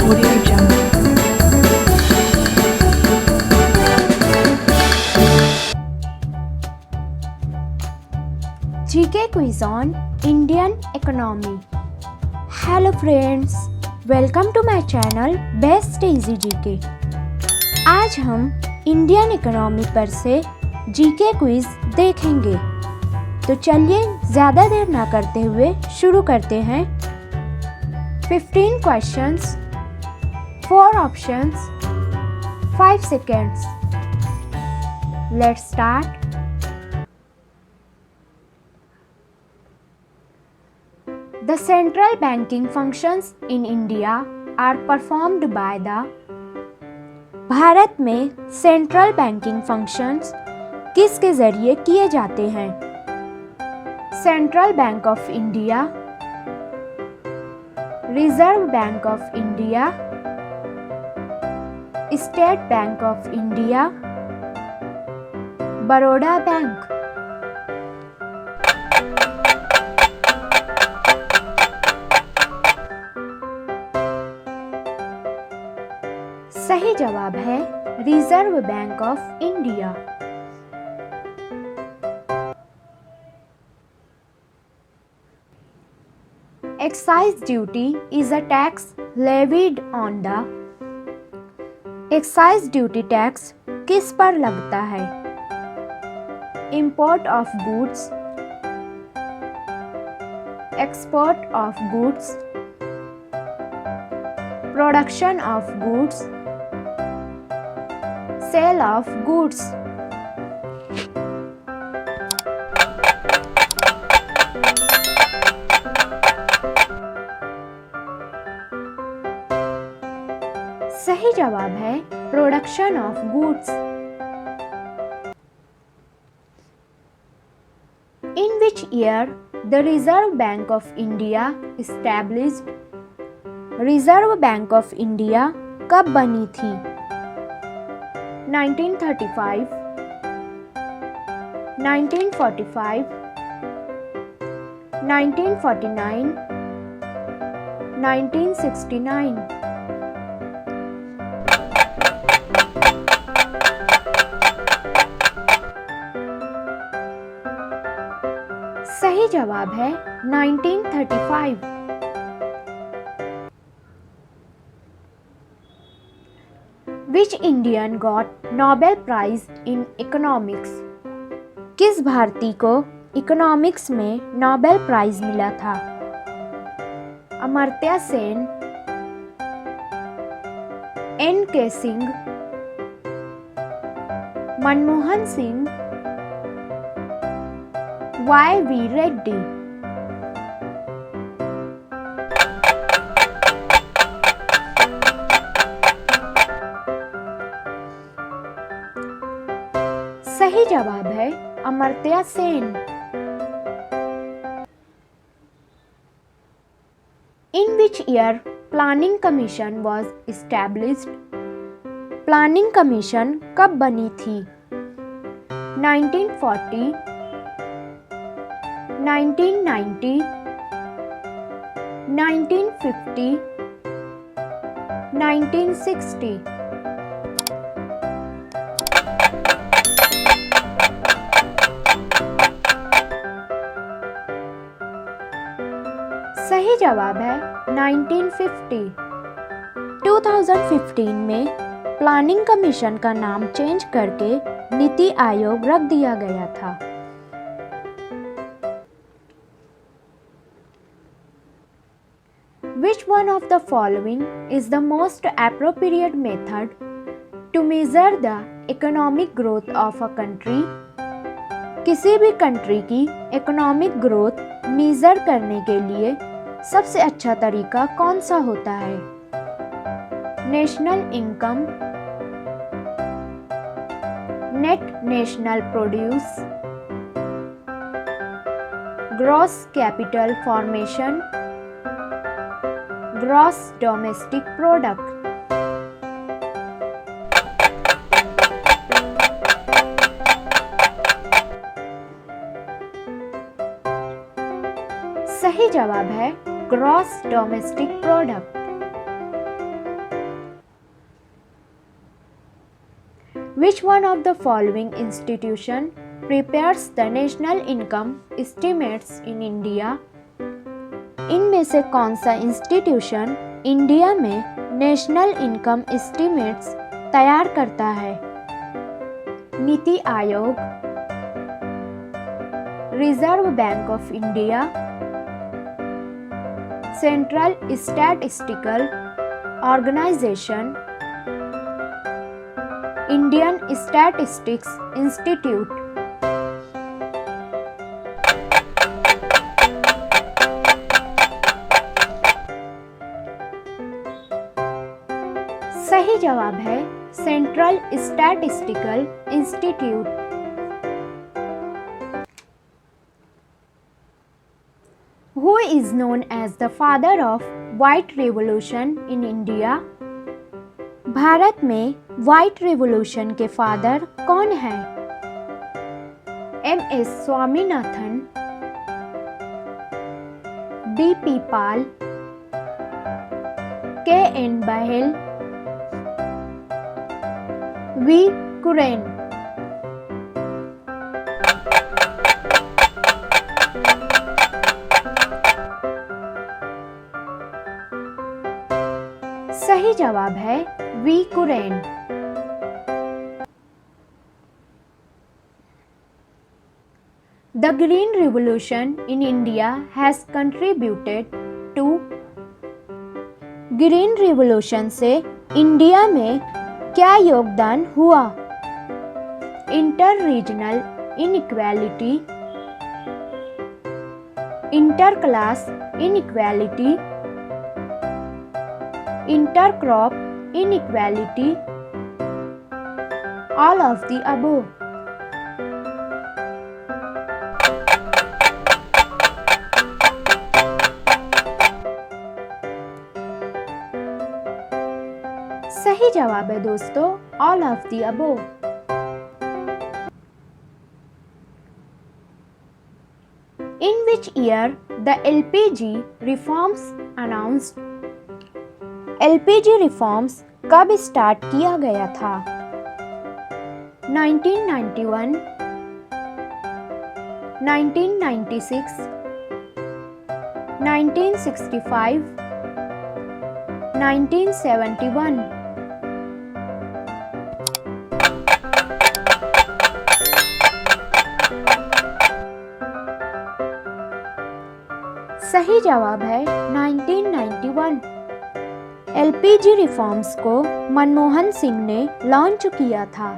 Audio Jungle. GK quiz on Indian economy. Hello friends, welcome to my channel Best Easy GK. आज हम Indian economy पर से GK quiz देखेंगे। तो चलिए ज़्यादा देर ना करते हुए शुरू करते हैं। 15 questions, 4 options, 5 seconds. Let's start. The central banking functions in India are performed by the Bharat में सेंट्रल बैंकिंग फंक्शंस किसके जरिए किए जाते हैं? Central bank of India, reserve bank of India, state bank of India, Baroda bank. सही जवाब है reserve bank of India. Excise duty is a tax levied on the excise duty tax किस पर लगता है? Import of goods, export of goods, production of goods, sale of goods। सही जवाब है production of goods. In which year the reserve bank of India established? Reserve bank of India कब बनी थी? 1935, 1945, 1949, 1969। सही जवाब है 1935। Which Indian got Nobel Prize in Economics? किस भारतीय को इकोनॉमिक्स में नोबेल प्राइज मिला था? अमर्त्य सेन, N.K. सिंह, मनमोहन सिंह, Y.V. रेड्डी। सही जवाब है Amartya Sen. In which year planning commission was established? Planning commission कब बनी थी? 1940, 1990, 1950, 1960। सही जवाब है 1950। 2015 में प्लानिंग कमीशन का नाम चेंज करके नीति आयोग रख दिया गया था। Which one of the following is the most appropriate method to measure the economic growth of a country? किसी भी कंट्री की इकोनॉमिक ग्रोथ मेजर करने के लिए सबसे अच्छा तरीका कौन सा होता है? National income, net national produce, gross capital formation, gross domestic product. सही जवाब है gross domestic product. Which one of the following institution prepares the national income estimates in India? इनमें से कौन सा इंस्टीट्यूशन इंडिया में नेशनल इनकम एस्टीमेट्स तैयार करता है? Niti Aayog, reserve bank of India, central statistical organisation, Indian statistics institute. सही जवाब है central statistical institute. Who is known as the father of White Revolution in India? Bharat में व्हाइट रेवोल्यूशन के father कौन हैं? M S. Swaminathan, B P. Pal, K N. Bahel, V. Kurien. सही जवाब है V. Kurien. The Green Revolution in India has contributed to। Green revolution से India में क्या योगदान हुआ? Inter regional inequality, inter class inequality, inter crop inequality, all of the above. सही जवाब है दोस्तों all of the above. In which year the LPG reforms announced? LPG reforms कब स्टार्ट किया गया था? 1991, 1996, 1965, 1971। सही जवाब है 1991। एलपीजी रिफॉर्म्स को मनमोहन सिंह ने लॉन्च किया था।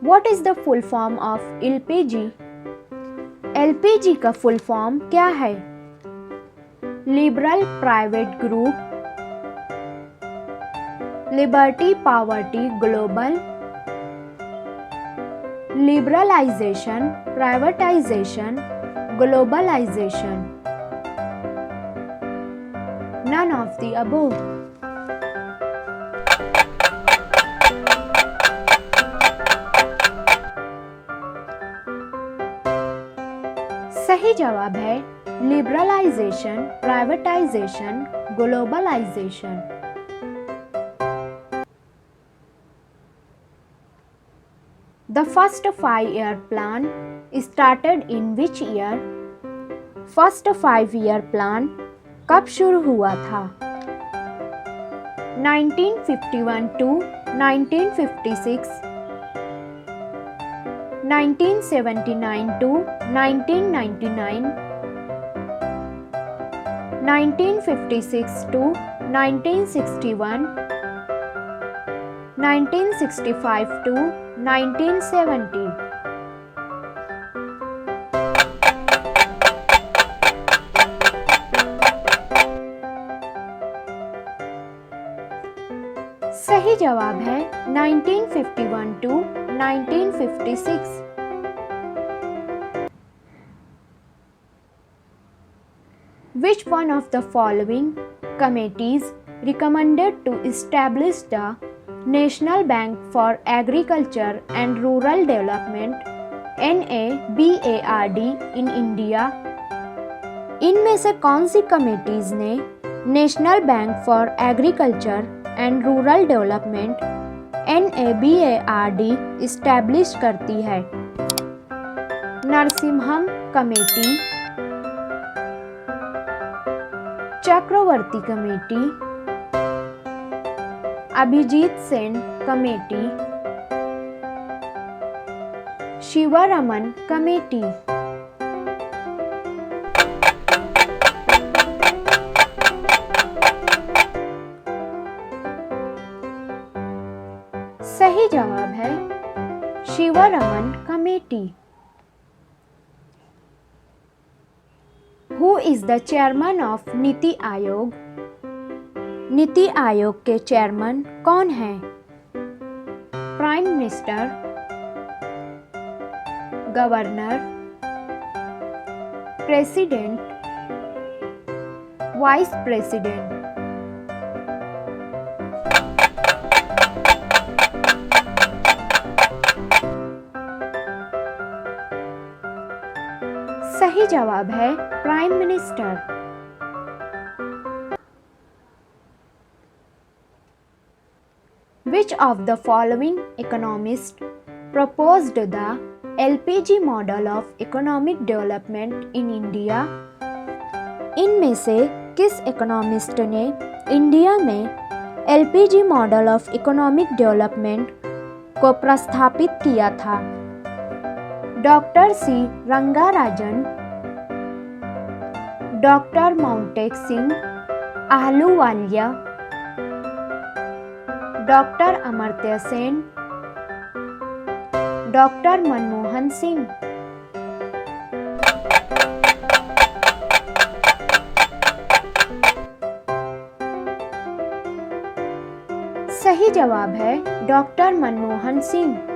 What is the full form of LPG? LPG का फुल फॉर्म क्या है? Liberal private group, liberty poverty global, liberalisation, privatisation, globalisation, none of the above. सही जवाब है liberalisation, privatisation, globalisation. The first 5-year plan started in which year? First 5-year plan कब शुरू हुआ था? 1951 to 1956, 1979 to 1999, 1956 to 1961, 1965 to 1970। सही जवाब है 1951 to 1956। Which one of the following committees recommended to establish the National Bank for Agriculture and Rural Development (NABARD) in India? इनमें से कौन सी कमेटीज ने national bank for agriculture and rural development NABARD establish करती है। Narasimham committee, Chakravarti committee, Abhijit Sen committee, Sivaraman committee. सही जवाब है Sivaraman committee. Who is the chairman of NITI Aayog? NITI Aayog के चेयरमैन कौन हैं? Prime minister, governor, president, vice president. सही जवाब है prime minister. Which of the following economists proposed the LPG model of economic development in India? इनमें से किस इकोनॉमिस्ट ने इंडिया में LPG model of economic development को प्रस्तावित किया था? Doctor C. Rangarajan, doctor Montek Singh Ahluwalia, doctor Amartya Sen, doctor Manmohan Singh. सही जवाब है डॉक्टर मनमोहन सिंह।